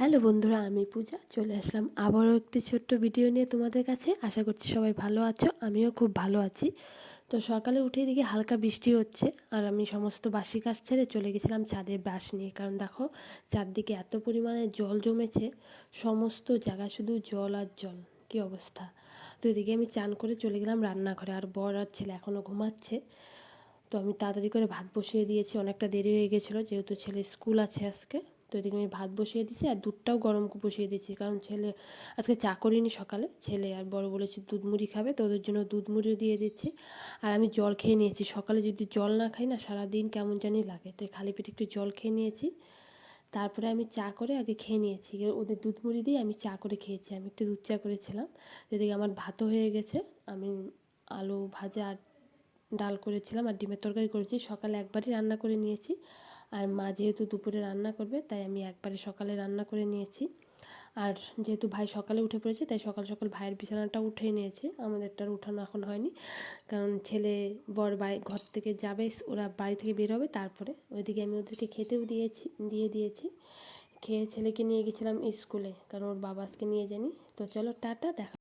Hello বন্ধুরা, আমি পূজা চলে আসলাম আবারও একটি ছোট্ট ভিডিও নিয়ে তোমাদের কাছে। আশা করছি সবাই ভালো আছো, আমিও খুব ভালো আছি। তো সকালে উঠেই দেখি হালকা বৃষ্টি হচ্ছে, আর আমি সমস্ত বাসি কাজ ছেড়ে চলে গেছিলাম ছাদে ব্রাশ নিয়ে। কারণ দেখো, চারদিকে এত পরিমাণে জল জমেছে, সমস্ত জায়গা শুধু জল আর জল, কী অবস্থা। তো এদিকে আমি চান করে চলে গেলাম রান্নাঘরে, আর বর আর ছেলে এখনও ঘুমাচ্ছে। তো আমি তাড়াতাড়ি করে ভাত বসিয়ে দিয়েছি, অনেকটা দেরি হয়ে গেছিলো যেহেতু ছেলের স্কুল আছে আজকে। তো এদিকে আমি ভাত বসিয়ে দিয়েছি আর দুধটাও গরম বসিয়ে দিয়েছি, কারণ ছেলে আজকে চা করিনি সকালে। ছেলে আর বড় বলেছে দুধ মুড়ি খাবে, তো ওদের জন্য দুধ মুড়িও দিয়ে দিচ্ছি। আর আমি জল খেয়ে নিয়েছি, সকালে যদি জল না খাই না সারাদিন কেমন জানি লাগে, তো খালি পেটে একটু জল খেয়ে নিয়েছি। তারপরে আমি চা করে আগে খেয়ে নিয়েছি, ওদের দুধ মুড়ি দিয়ে আমি চা করে খেয়েছি। আমি একটু দুধ চা করেছিলাম। এদিকে আমার ভাতও হয়ে গেছে। আমি আলু ভাজা আর ডাল করেছিলাম আর ডিমের তরকারি করেছি, সকালে একবারই রান্না করে নিয়েছি। আর মা যেহেতু দুপুরে রান্না করবে, তাই আমি একবারে সকালে রান্না করে নিয়েছি। আর যেহেতু ভাই সকালে উঠে পড়েছে, তাই সকাল সকাল ভাইয়ের বিছানাটা উঠে নিয়েছে, আমাদেরটার উঠানো এখন হয়নি। কারণ ছেলে বর বাড়ি ঘর থেকে যাবে, ওরা বাড়ি থেকে বের হবে, তারপরে ওইদিকে আমি ওদেরকে খেতেও দিয়েছি। খেয়ে ছেলেকে নিয়ে গেছিলাম স্কুলে, কারণ ওর বাবা আজকে নিয়ে যায়নি। তো চলো টাটা, দেখা।